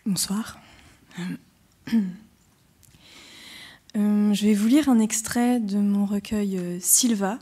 Bonsoir. Je vais vous lire un extrait de mon recueil Sylva.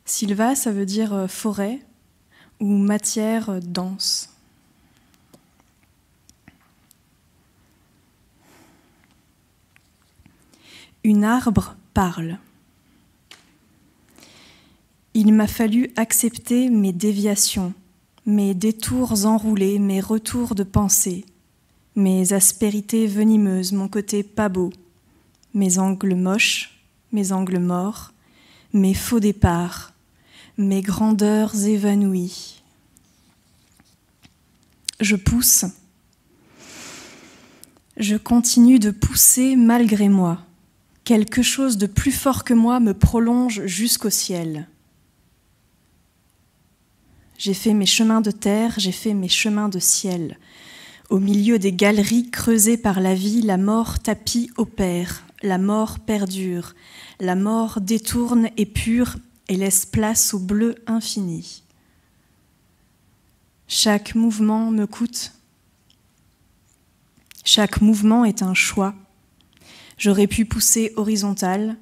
Sylva, ça veut dire forêt ou matière dense. Une arbre parle. Il m'a fallu accepter mes déviations, mes détours enroulés, mes retours de pensée, mes aspérités venimeuses, mon côté pas beau, mes angles moches, mes angles morts, mes faux départs, mes grandeurs évanouies. Je pousse. Je continue de pousser malgré moi. Quelque chose de plus fort que moi me prolonge jusqu'au ciel. J'ai fait mes chemins de terre, j'ai fait mes chemins de ciel. Au milieu des galeries creusées par la vie, la mort tapis opère, la mort perdure, la mort détourne et pure et laisse place au bleu infini. Chaque mouvement me coûte. Chaque mouvement est un choix. J'aurais pu pousser horizontal,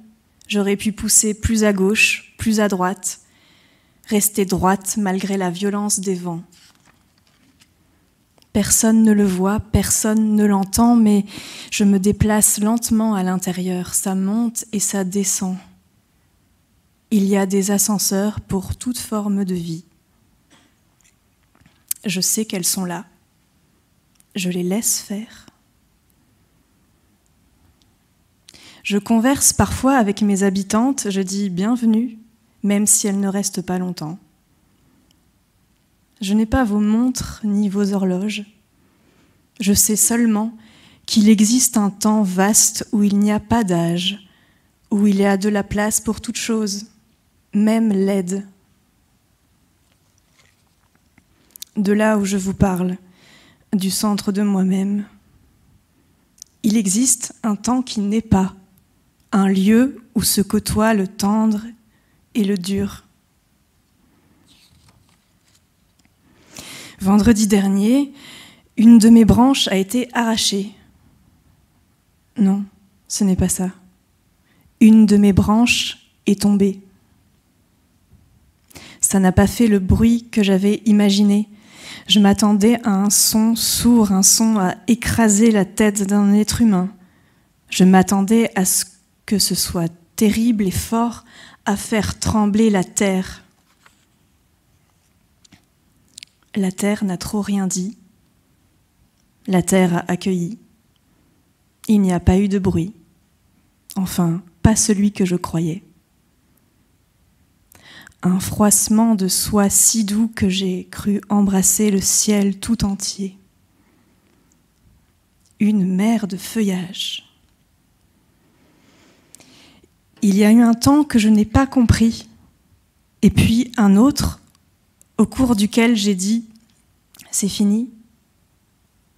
j'aurais pu pousser plus à gauche, plus à droite, rester droite malgré la violence des vents. Personne ne le voit, personne ne l'entend, mais je me déplace lentement à l'intérieur, ça monte et ça descend. Il y a des ascenseurs pour toute forme de vie. Je sais qu'elles sont là. Je les laisse faire. Je converse parfois avec mes habitantes, je dis « bienvenue », même si elles ne restent pas longtemps. Je n'ai pas vos montres ni vos horloges. Je sais seulement qu'il existe un temps vaste où il n'y a pas d'âge, où il y a de la place pour toute chose, même l'aide. De là où je vous parle, du centre de moi-même, il existe un temps qui n'est pas, un lieu où se côtoient le tendre et le dur. Vendredi dernier, une de mes branches a été arrachée. Non, ce n'est pas ça. Une de mes branches est tombée. Ça n'a pas fait le bruit que j'avais imaginé. Je m'attendais à un son sourd, un son à écraser la tête d'un être humain. Je m'attendais à ce que ce soit terrible et fort, à faire trembler la terre. La terre n'a trop rien dit. La terre a accueilli. Il n'y a pas eu de bruit. Enfin, pas celui que je croyais. Un froissement de soie si doux que j'ai cru embrasser le ciel tout entier. Une mer de feuillage. Il y a eu un temps que je n'ai pas compris, et puis un autre au cours duquel j'ai dit « c'est fini »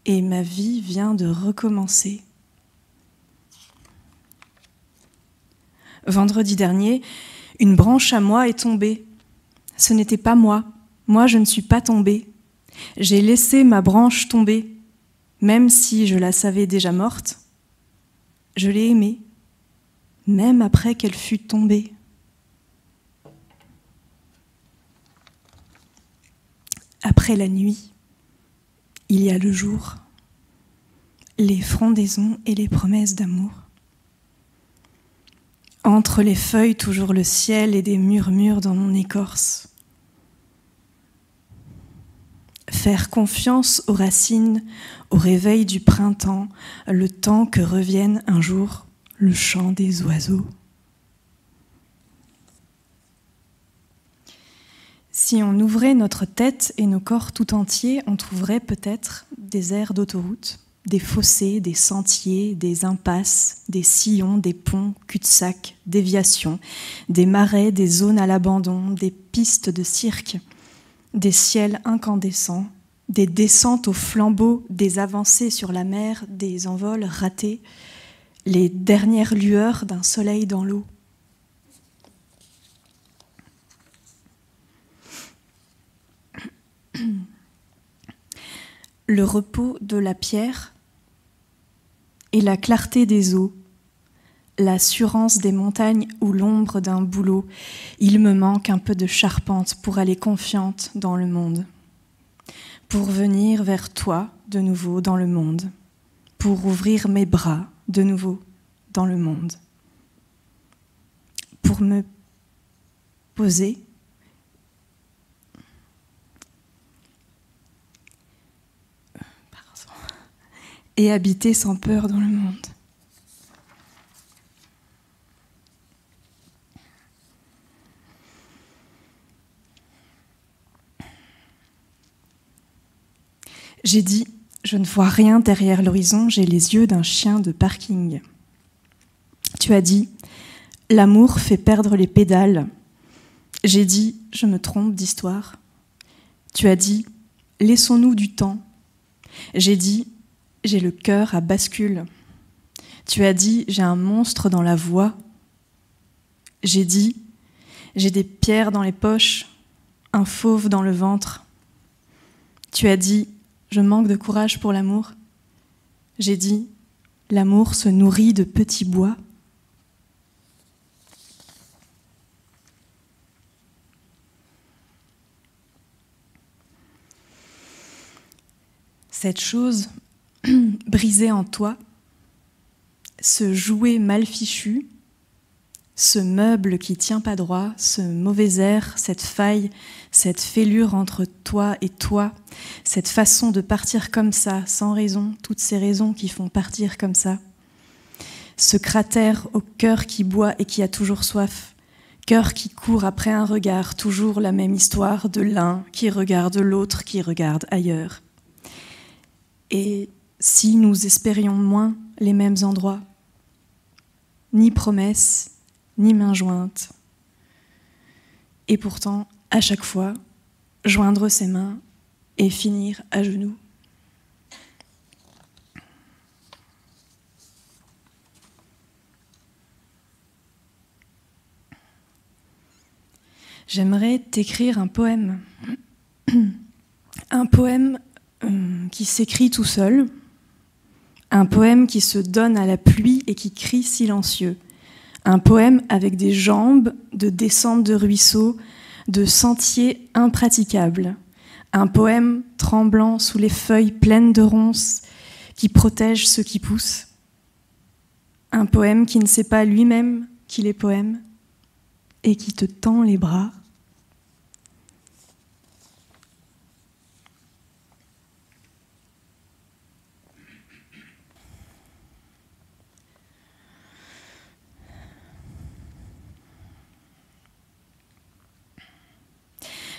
et ma vie vient de recommencer. Vendredi dernier, une branche à moi est tombée. Ce n'était pas moi. Moi, je ne suis pas tombée. J'ai laissé ma branche tomber, même si je la savais déjà morte. Je l'ai aimée, même après qu'elle fût tombée. Après la nuit, il y a le jour, les frondaisons et les promesses d'amour. Entre les feuilles, toujours le ciel et des murmures dans mon écorce. Faire confiance aux racines, au réveil du printemps, le temps que revienne un jour le chant des oiseaux. Si on ouvrait notre tête et nos corps tout entiers, on trouverait peut-être des aires d'autoroute, des fossés, des sentiers, des impasses, des sillons, des ponts, cul-de-sac, déviations, des marais, des zones à l'abandon, des pistes de cirque, des ciels incandescents, des descentes aux flambeaux, des avancées sur la mer, des envols ratés, les dernières lueurs d'un soleil dans l'eau. le repos de la pierre et la clarté des eaux, l'assurance des montagnes ou l'ombre d'un bouleau. Il me manque un peu de charpente pour aller confiante dans le monde, pour venir vers toi de nouveau dans le monde, pour ouvrir mes bras de nouveau dans le monde, pour me poser et habiter sans peur dans le monde. J'ai dit, je ne vois rien derrière l'horizon, j'ai les yeux d'un chien de parking. Tu as dit, l'amour fait perdre les pédales. J'ai dit, je me trompe d'histoire. Tu as dit, laissons-nous du temps. J'ai dit, j'ai le cœur à bascule. Tu as dit, j'ai un monstre dans la voix. J'ai dit, j'ai des pierres dans les poches, un fauve dans le ventre. Tu as dit, je manque de courage pour l'amour. J'ai dit, l'amour se nourrit de petits bois. Cette chose brisée en toi, ce jouet mal fichu, ce meuble qui tient pas droit, ce mauvais air, cette faille, cette fêlure entre toi et toi, cette façon de partir comme ça, sans raison, toutes ces raisons qui font partir comme ça, ce cratère au cœur qui boit et qui a toujours soif, cœur qui court après un regard, toujours la même histoire de l'un qui regarde l'autre qui regarde ailleurs. Et si nous espérions moins les mêmes endroits, ni promesses, ni main jointe. Et pourtant, à chaque fois, joindre ses mains et finir à genoux. J'aimerais t'écrire un poème. Un poème qui s'écrit tout seul. Un poème qui se donne à la pluie et qui crie silencieux. Un poème avec des jambes de descente de ruisseaux, de sentiers impraticables. Un poème tremblant sous les feuilles pleines de ronces qui protège ceux qui poussent. Un poème qui ne sait pas lui-même qu'il est poème et qui te tend les bras.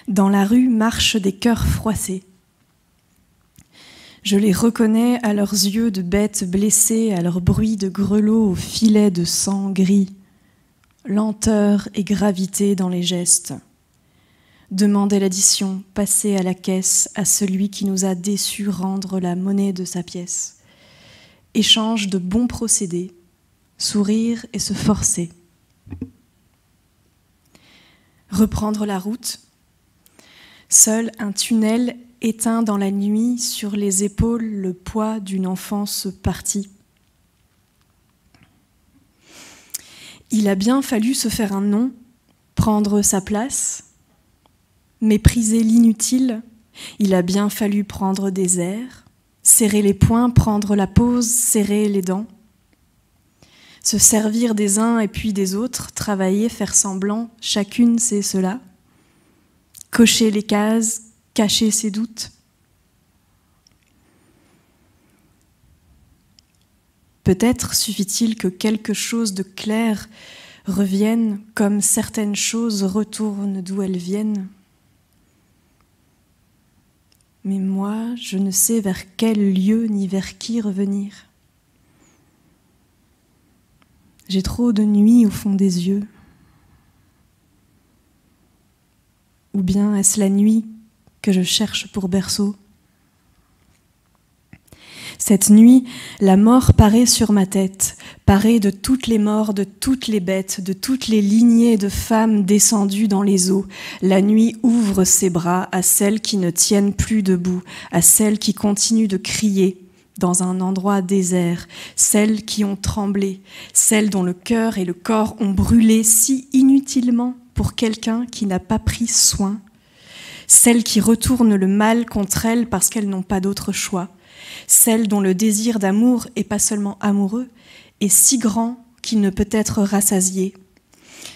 Dans la rue marchent des cœurs froissés. Je les reconnais à leurs yeux de bêtes blessées, à leur bruit de grelots, aux filets de sang gris. Lenteur et gravité dans les gestes. Demander l'addition, passer à la caisse, à celui qui nous a déçus rendre la monnaie de sa pièce. Échange de bons procédés, sourire et se forcer. Reprendre la route. Seul un tunnel éteint dans la nuit, sur les épaules le poids d'une enfance partie. Il a bien fallu se faire un nom, prendre sa place, mépriser l'inutile. Il a bien fallu prendre des airs, serrer les poings, prendre la pause, serrer les dents. Se servir des uns et puis des autres, travailler, faire semblant, chacune sait cela. Cocher les cases, cacher ses doutes. Peut-être suffit-il que quelque chose de clair revienne, comme certaines choses retournent d'où elles viennent. Mais moi, je ne sais vers quel lieu ni vers qui revenir. J'ai trop de nuit au fond des yeux. Ou bien est-ce la nuit que je cherche pour berceau? Cette nuit, la mort paraît sur ma tête, paraît de toutes les morts, de toutes les bêtes, de toutes les lignées de femmes descendues dans les eaux. La nuit ouvre ses bras à celles qui ne tiennent plus debout, à celles qui continuent de crier dans un endroit désert, celles qui ont tremblé, celles dont le cœur et le corps ont brûlé si inutilement pour quelqu'un qui n'a pas pris soin, celles qui retournent le mal contre elles parce qu'elles n'ont pas d'autre choix, celle dont le désir d'amour, et pas seulement amoureux, est si grand qu'il ne peut être rassasié,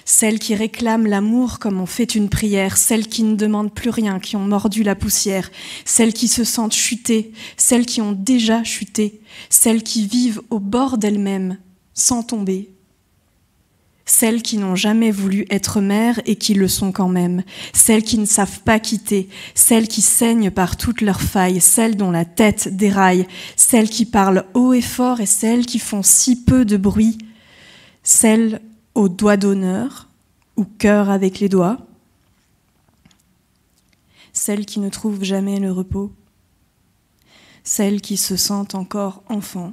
celles qui réclament l'amour comme on fait une prière, celles qui ne demandent plus rien, qui ont mordu la poussière, celles qui se sentent chutées, celles qui ont déjà chuté, celles qui vivent au bord d'elles-mêmes, sans tomber, celles qui n'ont jamais voulu être mères et qui le sont quand même, celles qui ne savent pas quitter, celles qui saignent par toutes leurs failles, celles dont la tête déraille, celles qui parlent haut et fort et celles qui font si peu de bruit, celles aux doigts d'honneur ou cœur avec les doigts, celles qui ne trouvent jamais le repos, celles qui se sentent encore enfants,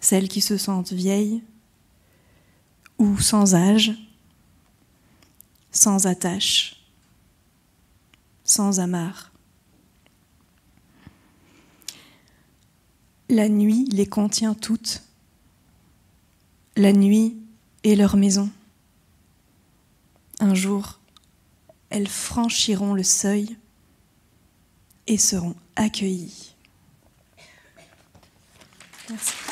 celles qui se sentent vieilles ou sans âge, sans attache, sans amarre. La nuit les contient toutes, la nuit est leur maison. Un jour, elles franchiront le seuil et seront accueillies. Merci.